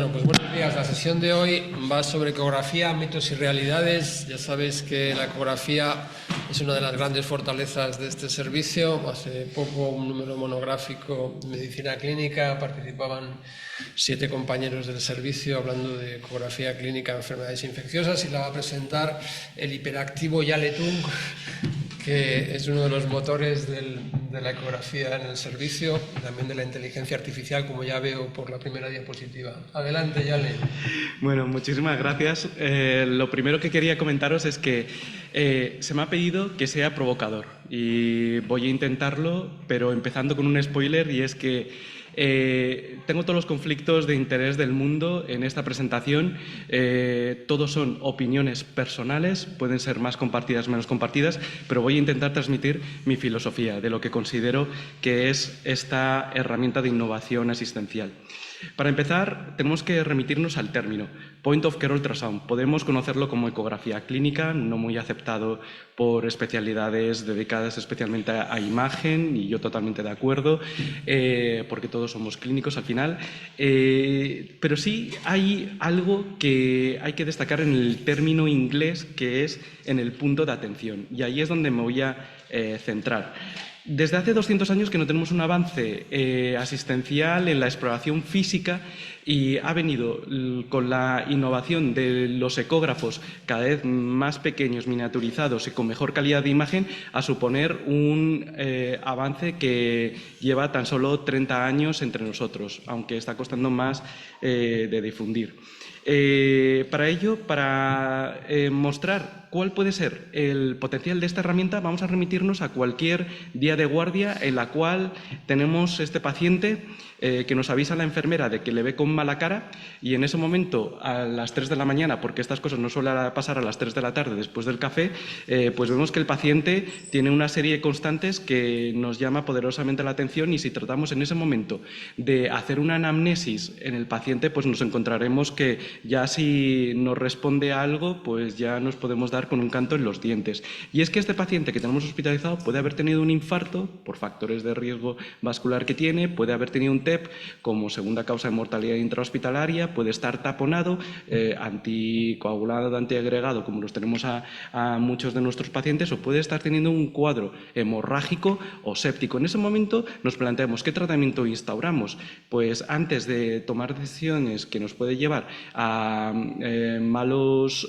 Bueno, pues buenos días. La sesión de hoy va sobre ecografía, mitos y realidades. Ya sabéis que la ecografía es una de las grandes fortalezas de este servicio. Hace poco un número monográfico de medicina clínica, participaban 7 compañeros del servicio hablando de ecografía clínica de enfermedades infecciosas, y la va a presentar el hiperactivo Yale Tung, que es uno de los motores de la ecografía en el servicio y también de la inteligencia artificial, como ya veo por la primera diapositiva. Adelante, Yale. Bueno, muchísimas gracias. Lo primero que quería comentaros es que se me ha pedido que sea provocador y voy a intentarlo, pero empezando con un spoiler, y es que tengo todos los conflictos de interés del mundo en esta presentación. Todos son opiniones personales, pueden ser más compartidas, menos compartidas, pero voy a intentar transmitir mi filosofía de lo que considero que es esta herramienta de innovación asistencial. Para empezar, tenemos que remitirnos al término Point of Care Ultrasound. Podemos conocerlo como ecografía clínica, no muy aceptado por especialidades dedicadas especialmente a imagen, y yo totalmente de acuerdo, porque todos somos clínicos al final. Pero sí hay algo que hay que destacar en el término inglés, que es en el punto de atención, y ahí es donde me voy a centrar. Desde hace 200 años que no tenemos un avance asistencial en la exploración física, y ha venido con la innovación de los ecógrafos cada vez más pequeños, miniaturizados y con mejor calidad de imagen, a suponer un avance que lleva tan solo 30 años entre nosotros, aunque está costando más de difundir. Para ello, para mostrar cuál puede ser el potencial de esta herramienta, vamos a remitirnos a cualquier día de guardia en la cual tenemos este paciente que nos avisa la enfermera de que le ve con mala cara, y en ese momento, a las 3 de la mañana, porque estas cosas no suelen pasar a las 3 de la tarde después del café, pues vemos que el paciente tiene una serie de constantes que nos llama poderosamente la atención, y si tratamos en ese momento de hacer una anamnesis en el paciente, pues nos encontraremos que ya si nos responde a algo, pues ya nos podemos dar con un canto en los dientes. Y es que este paciente que tenemos hospitalizado puede haber tenido un infarto por factores de riesgo vascular que tiene, puede haber tenido un TEP como segunda causa de mortalidad intrahospitalaria, puede estar taponado, anticoagulado, antiagregado, como los tenemos a muchos de nuestros pacientes, o puede estar teniendo un cuadro hemorrágico o séptico. En ese momento nos planteamos qué tratamiento instauramos. Pues antes de tomar decisiones que nos puede llevar a malos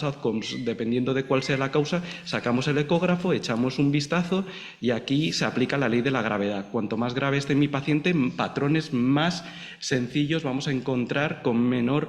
outcomes, dependiendo de cuál sea la causa, sacamos el ecógrafo, echamos un vistazo, y aquí se aplica la ley de la gravedad. Cuanto más grave esté mi paciente, patrones más sencillos vamos a encontrar, con menor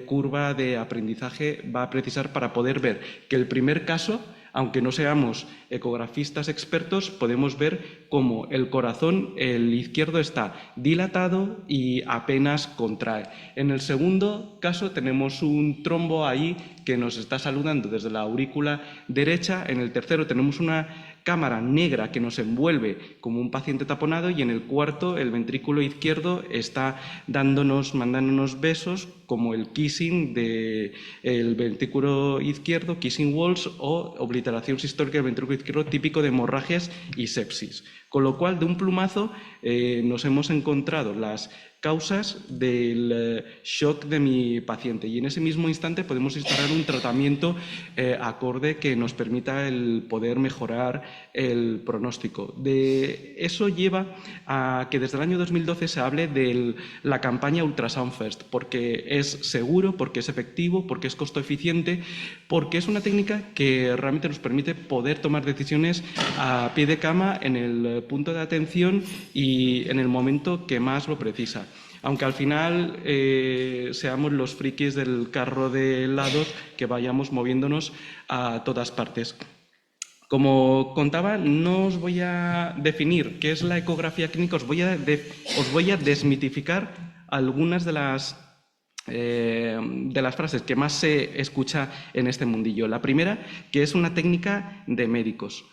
curva de aprendizaje va a precisar para poder ver que el primer caso, aunque no seamos ecografistas expertos, podemos ver cómo el corazón, el izquierdo, está dilatado y apenas contrae. En el segundo caso tenemos un trombo ahí que nos está saludando desde la aurícula derecha. En el tercero tenemos una cámara negra que nos envuelve como un paciente taponado, y en el cuarto el ventrículo izquierdo está mandándonos besos, como el kissing del ventrículo izquierdo, kissing walls, o obliteración sistólica del ventrículo izquierdo, típico de hemorragias y sepsis. Con lo cual, de un plumazo, nos hemos encontrado las causas del shock de mi paciente, y en ese mismo instante podemos instaurar un tratamiento acorde que nos permita el poder mejorar el pronóstico. De eso lleva a que desde el año 2012 se hable de la campaña Ultrasound First, porque es seguro, porque es efectivo, porque es costo eficiente, porque es una técnica que realmente nos permite poder tomar decisiones a pie de cama, en el punto de atención y en el momento que más lo precisa. Aunque al final seamos los frikis del carro de helados, que vayamos moviéndonos a todas partes. Como contaba, no os voy a definir qué es la ecografía clínica, os voy a desmitificar algunas de las frases que más se escucha en este mundillo. La primera, que es una técnica de médicos.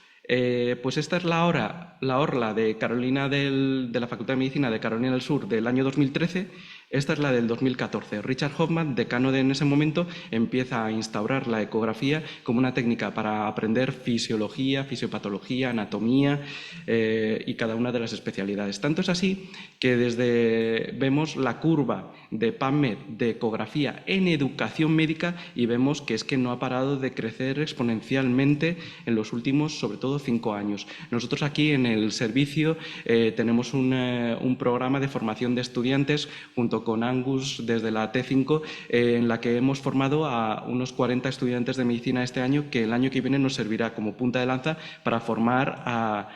Pues esta es la orla de Carolina de la Facultad de Medicina de Carolina del Sur del año 2013, Esta es la del 2014. Richard Hoffman, decano en ese momento, empieza a instaurar la ecografía como una técnica para aprender fisiología, fisiopatología, anatomía y cada una de las especialidades. Tanto es así que vemos la curva de PubMed de ecografía en educación médica y vemos que es que no ha parado de crecer exponencialmente en los últimos, sobre todo, 5 años. Nosotros aquí en el servicio tenemos un programa de formación de estudiantes junto con Angus desde la T5 en la que hemos formado a unos 40 estudiantes de medicina este año, que el año que viene nos servirá como punta de lanza para formar a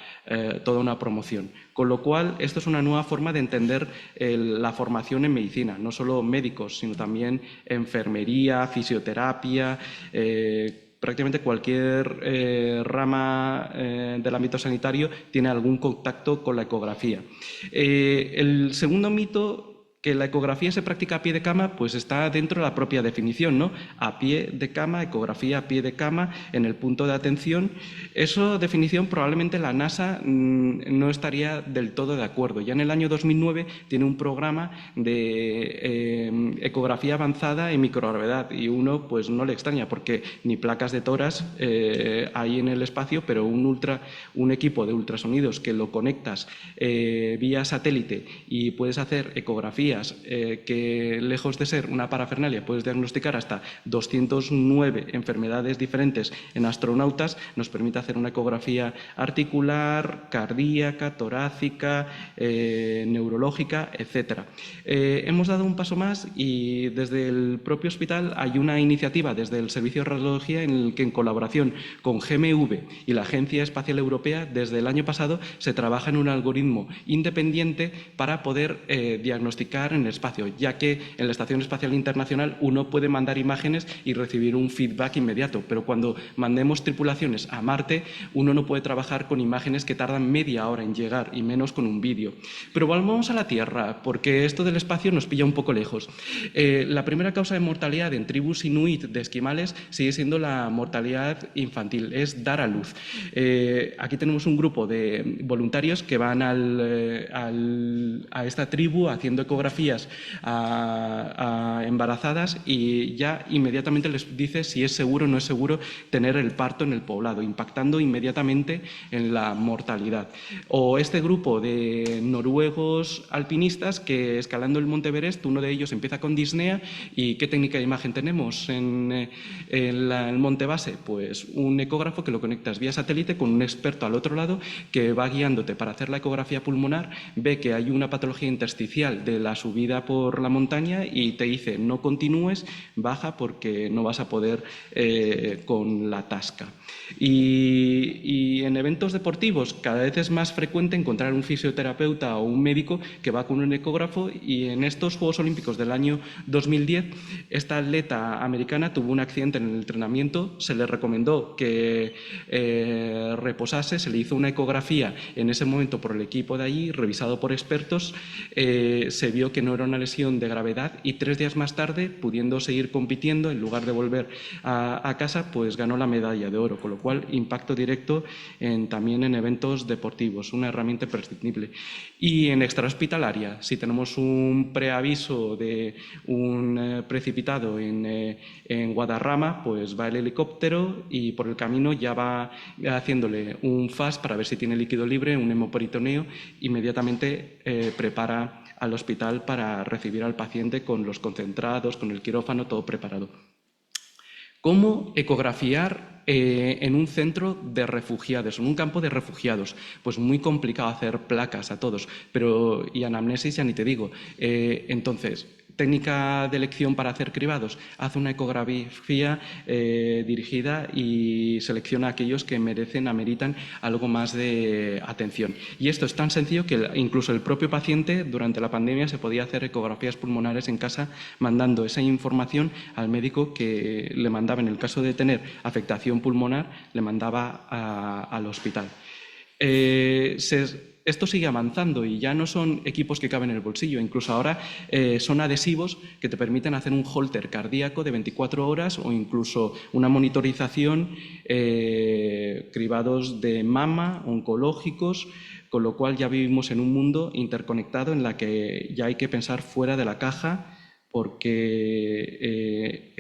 toda una promoción. Con lo cual, esto es una nueva forma de entender la formación en medicina, no solo médicos, sino también enfermería, fisioterapia, prácticamente cualquier rama del ámbito sanitario tiene algún contacto con la ecografía. El segundo mito, que la ecografía se practica a pie de cama, pues está dentro de la propia definición, ¿no? A pie de cama, ecografía a pie de cama, en el punto de atención. Esa definición probablemente la NASA no estaría del todo de acuerdo. Ya en el año 2009 tiene un programa de ecografía avanzada en microgravedad y uno pues no le extraña porque ni placas de toras hay en el espacio, pero un equipo de ultrasonidos que lo conectas vía satélite y puedes hacer ecografía que, lejos de ser una parafernalia, puedes diagnosticar hasta 209 enfermedades diferentes en astronautas, nos permite hacer una ecografía articular, cardíaca, torácica, neurológica, etc. Hemos dado un paso más y desde el propio hospital hay una iniciativa desde el Servicio de Radiología en el que, en colaboración con GMV y la Agencia Espacial Europea, desde el año pasado se trabaja en un algoritmo independiente para poder diagnosticar en el espacio, ya que en la Estación Espacial Internacional uno puede mandar imágenes y recibir un feedback inmediato, pero cuando mandemos tripulaciones a Marte, uno no puede trabajar con imágenes que tardan media hora en llegar y menos con un vídeo. Pero volvamos a la Tierra, porque esto del espacio nos pilla un poco lejos. La primera causa de mortalidad en tribus inuit de esquimales sigue siendo la mortalidad infantil, es dar a luz. Aquí tenemos un grupo de voluntarios que van a esta tribu haciendo ecografías a embarazadas y ya inmediatamente les dice si es seguro o no es seguro tener el parto en el poblado, impactando inmediatamente en la mortalidad. O este grupo de noruegos alpinistas que, escalando el Monte Everest, uno de ellos empieza con disnea. ¿Y qué técnica de imagen tenemos en el monte base? Pues un ecógrafo que lo conectas vía satélite con un experto al otro lado que va guiándote para hacer la ecografía pulmonar, ve que hay una patología intersticial de la subida por la montaña y te dice no continúes, baja porque no vas a poder con la tasca. Y en eventos deportivos cada vez es más frecuente encontrar un fisioterapeuta o un médico que va con un ecógrafo, y en estos Juegos Olímpicos del año 2010 esta atleta americana tuvo un accidente en el entrenamiento, se le recomendó que reposase, se le hizo una ecografía en ese momento por el equipo de allí, revisado por expertos, se vio que no era una lesión de gravedad y 3 días más tarde, pudiendo seguir compitiendo, en lugar de volver a casa, pues ganó la medalla de oro, con lo cual impacto directo también en eventos deportivos, una herramienta imprescindible. Y en extrahospitalaria, si tenemos un preaviso de un precipitado en Guadarrama, pues va el helicóptero y por el camino ya va haciéndole un FAS para ver si tiene líquido libre, un hemoperitoneo, inmediatamente prepara al hospital para recibir al paciente con los concentrados, con el quirófano, todo preparado. ¿Cómo ecografiar en un centro de refugiados, en un campo de refugiados? Pues muy complicado hacer placas a todos, y anamnesis ya ni te digo. Entonces, técnica de elección para hacer cribados, haz una ecografía dirigida y selecciona a aquellos que ameritan algo más de atención. Y esto es tan sencillo que incluso el propio paciente durante la pandemia se podía hacer ecografías pulmonares en casa, mandando esa información al médico que le mandaba, en el caso de tener afectación pulmonar, le mandaba al hospital. Esto sigue avanzando y ya no son equipos que caben en el bolsillo, incluso ahora son adhesivos que te permiten hacer un holter cardíaco de 24 horas o incluso una monitorización, cribados de mama, oncológicos, con lo cual ya vivimos en un mundo interconectado en la que ya hay que pensar fuera de la caja, porque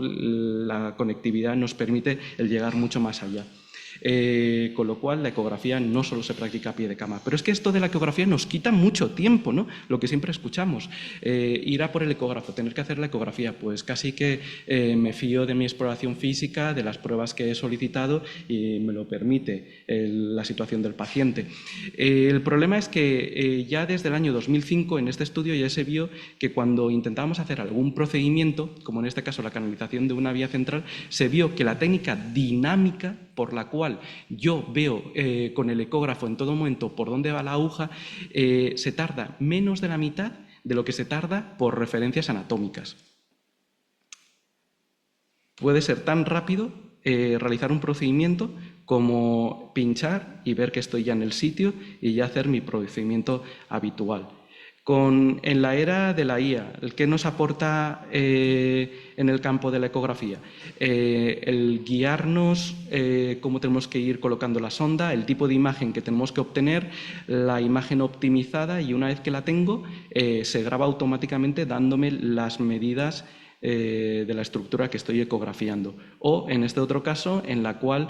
la conectividad nos permite el llegar mucho más allá. Con lo cual la ecografía no solo se practica a pie de cama. Pero es que esto de la ecografía nos quita mucho tiempo, ¿no? Lo que siempre escuchamos. Ir a por el ecógrafo, tener que hacer la ecografía, pues casi que me fío de mi exploración física, de las pruebas que he solicitado y me lo permite la situación del paciente. El problema es que ya desde el año 2005 en este estudio ya se vio que cuando intentábamos hacer algún procedimiento, como en este caso la canalización de una vía central, se vio que la técnica dinámica por la cual yo veo con el ecógrafo en todo momento por dónde va la aguja, se tarda menos de la mitad de lo que se tarda por referencias anatómicas. Puede ser tan rápido realizar un procedimiento como pinchar y ver que estoy ya en el sitio y ya hacer mi procedimiento habitual. En la era de la IA, ¿qué nos aporta en el campo de la ecografía? El guiarnos cómo tenemos que ir colocando la sonda, el tipo de imagen que tenemos que obtener, la imagen optimizada, y una vez que la tengo, se graba automáticamente dándome las medidas de la estructura que estoy ecografiando. O en este otro caso, en la cual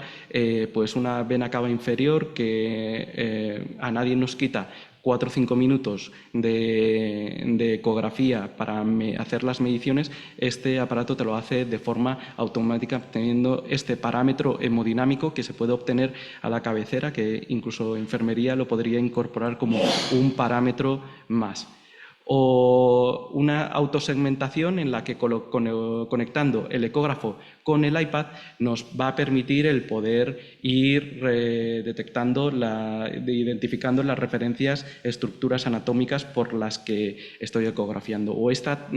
pues una vena cava inferior que a nadie nos quita 4 o 5 minutos de ecografía para hacer las mediciones, este aparato te lo hace de forma automática, teniendo este parámetro hemodinámico que se puede obtener a la cabecera, que incluso enfermería lo podría incorporar como un parámetro más. O una autosegmentación en la que conectando el ecógrafo con el iPad nos va a permitir el poder ir detectando, identificando las referencias, estructuras anatómicas por las que estoy ecografiando. O esta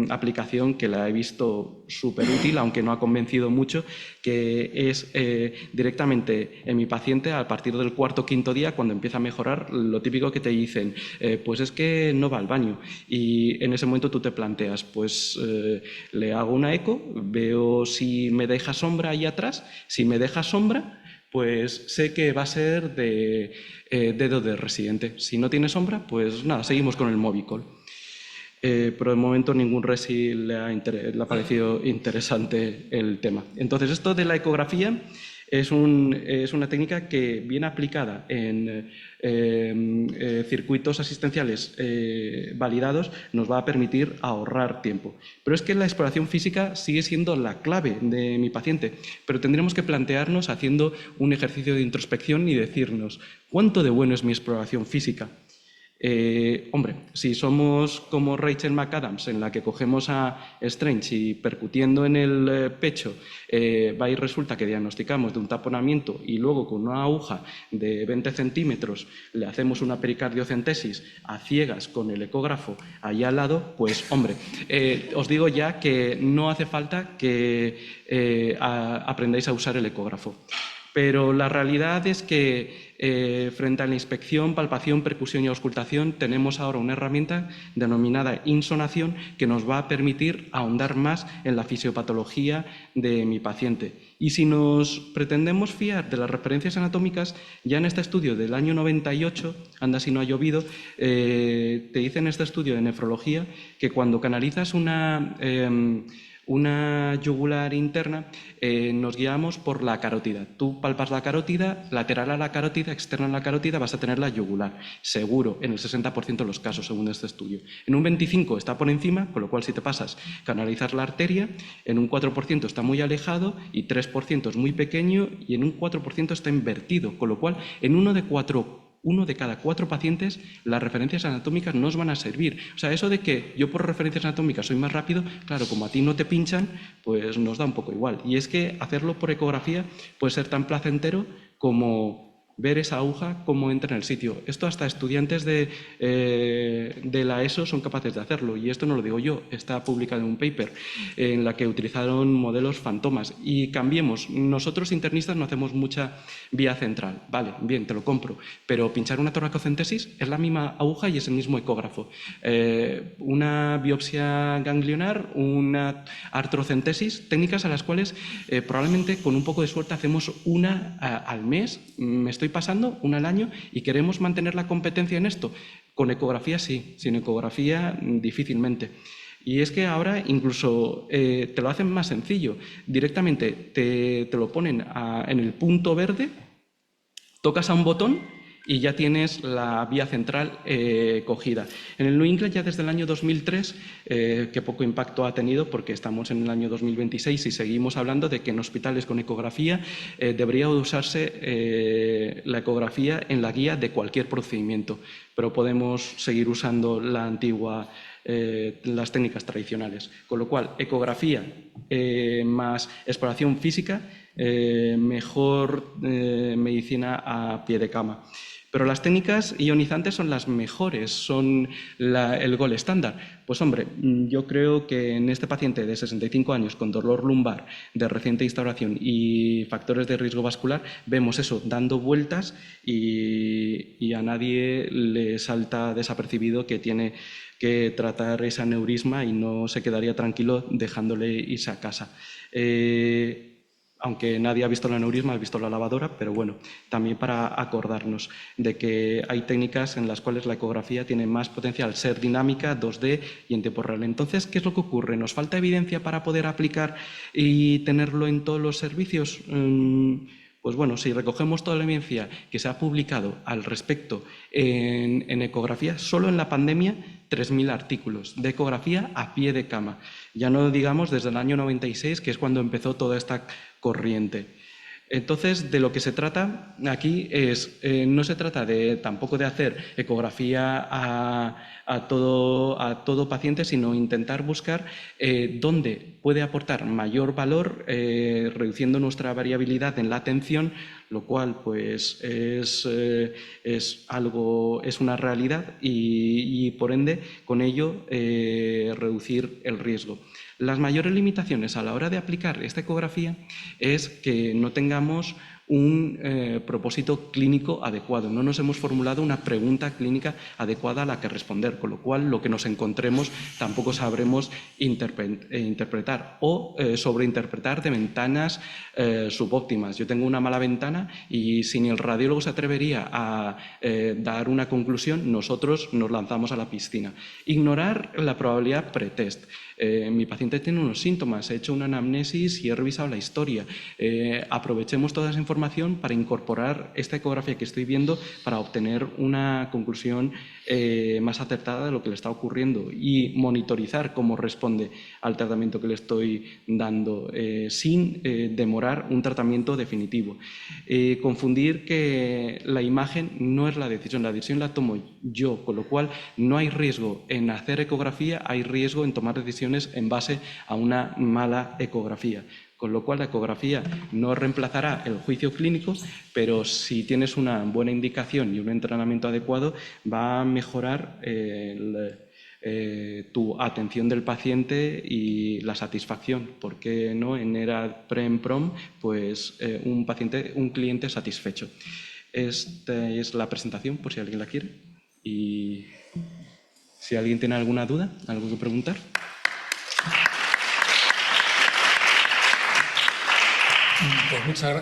aplicación que la he visto súper útil, aunque no ha convencido mucho, que es directamente en mi paciente a partir del 4º o 5º día, cuando empieza a mejorar, lo típico que te dicen, pues es que no va al baño. Y en ese momento tú te planteas, pues le hago una eco, veo si me deja sombra ahí atrás. Si me deja sombra, pues sé que va a ser de dedo de residente. Si no tiene sombra, pues nada, seguimos con el Movicol. Pero de momento ningún resi le ha parecido interesante el tema. Entonces, esto de la ecografía es una técnica que, bien aplicada en circuitos asistenciales validados, nos va a permitir ahorrar tiempo. Pero es que la exploración física sigue siendo la clave de mi paciente, pero tendremos que plantearnos haciendo un ejercicio de introspección y decirnos, ¿cuánto de bueno es mi exploración física? Hombre, si somos como Rachel McAdams, en la que cogemos a Strange y percutiendo en el pecho, va y resulta que diagnosticamos de un taponamiento y luego con una aguja de 20 centímetros le hacemos una pericardiocentesis a ciegas con el ecógrafo allá al lado, pues hombre, os digo ya que no hace falta que aprendáis a usar el ecógrafo. Pero la realidad es que frente a la inspección, palpación, percusión y auscultación tenemos ahora una herramienta denominada insonación que nos va a permitir ahondar más en la fisiopatología de mi paciente. Y si nos pretendemos fiar de las referencias anatómicas, ya en este estudio del año 98, anda si no ha llovido, te dice en este estudio de nefrología que cuando canalizas una yugular interna, nos guiamos por la carótida. Tú palpas la carótida, lateral a la carótida, externa a la carótida, vas a tener la yugular. Seguro, en el 60% de los casos, según este estudio. En un 25% está por encima, con lo cual si te pasas, canalizas la arteria, en un 4% está muy alejado y 3% es muy pequeño y en un 4% está invertido, con lo cual en uno de cada 4 pacientes las referencias anatómicas no os van a servir. O sea, eso de que yo por referencias anatómicas soy más rápido, claro, como a ti no te pinchan, pues nos da un poco igual. Y es que hacerlo por ecografía puede ser tan placentero como ver esa aguja cómo entra en el sitio. Esto hasta estudiantes de la ESO son capaces de hacerlo, y esto no lo digo yo, está publicado en un paper en la que utilizaron modelos fantomas. Y cambiemos, nosotros internistas no hacemos mucha vía central, vale, bien, te lo compro, pero pinchar una toracocentesis es la misma aguja y es el mismo ecógrafo. Una biopsia ganglionar, una artrocentesis, técnicas a las cuales probablemente con un poco de suerte hacemos una al mes. Me estoy pasando, una al año, y queremos mantener la competencia en esto. Con ecografía sí, sin ecografía difícilmente. Y es que ahora incluso te lo hacen más sencillo. Directamente te lo ponen en el punto verde, tocas a un botón y ya tienes la vía central cogida. En el New England ya desde el año 2003, que poco impacto ha tenido porque estamos en el año 2026 y seguimos hablando de que en hospitales con ecografía debería usarse la ecografía en la guía de cualquier procedimiento, pero podemos seguir usando la antigua las técnicas tradicionales. Con lo cual, ecografía más exploración física, mejor medicina a pie de cama. Pero las técnicas ionizantes son las mejores, son el gold estándar. Pues hombre, yo creo que en este paciente de 65 años con dolor lumbar de reciente instauración y factores de riesgo vascular, vemos eso dando vueltas y a nadie le salta desapercibido que tiene que tratar ese aneurisma y no se quedaría tranquilo dejándole irse a casa. Aunque nadie ha visto el aneurisma, ha visto la lavadora, pero bueno, también para acordarnos de que hay técnicas en las cuales la ecografía tiene más potencial al ser dinámica, 2D y en tiempo real. Entonces, ¿qué es lo que ocurre? ¿Nos falta evidencia para poder aplicar y tenerlo en todos los servicios? Pues bueno, si recogemos toda la evidencia que se ha publicado al respecto en ecografía, solo en la pandemia 3.000 artículos de ecografía a pie de cama. Ya no digamos desde el año 96, que es cuando empezó toda esta corriente. Entonces, de lo que se trata aquí no se trata tampoco de hacer ecografía a todo paciente, sino intentar buscar dónde puede aportar mayor valor, reduciendo nuestra variabilidad en la atención, lo cual pues es una realidad y por ende con ello reducir el riesgo. Las mayores limitaciones a la hora de aplicar esta ecografía es que no tengamos un propósito clínico adecuado. No nos hemos formulado una pregunta clínica adecuada a la que responder, con lo cual lo que nos encontremos tampoco sabremos interpretar o sobreinterpretar de ventanas subóptimas. Yo tengo una mala ventana y si ni el radiólogo se atrevería a dar una conclusión, nosotros nos lanzamos a la piscina. Ignorar la probabilidad pretest. Mi paciente tiene unos síntomas, he hecho una anamnesis y he revisado la historia. Aprovechemos toda esa información para incorporar esta ecografía que estoy viendo para obtener una conclusión más acertada de lo que le está ocurriendo y monitorizar cómo responde al tratamiento que le estoy dando sin demorar un tratamiento definitivo. Confundir que la imagen no es la decisión la tomo yo, con lo cual no hay riesgo en hacer ecografía, hay riesgo en tomar decisiones en base a una mala ecografía. Con lo cual la ecografía no reemplazará el juicio clínico, pero si tienes una buena indicación y un entrenamiento adecuado, va a mejorar tu atención del paciente y la satisfacción. ¿Por qué no? En era pre-prom, pues un cliente satisfecho. Esta es la presentación, por si alguien la quiere. Y si alguien tiene alguna duda, algo que preguntar. Pues muchas gracias.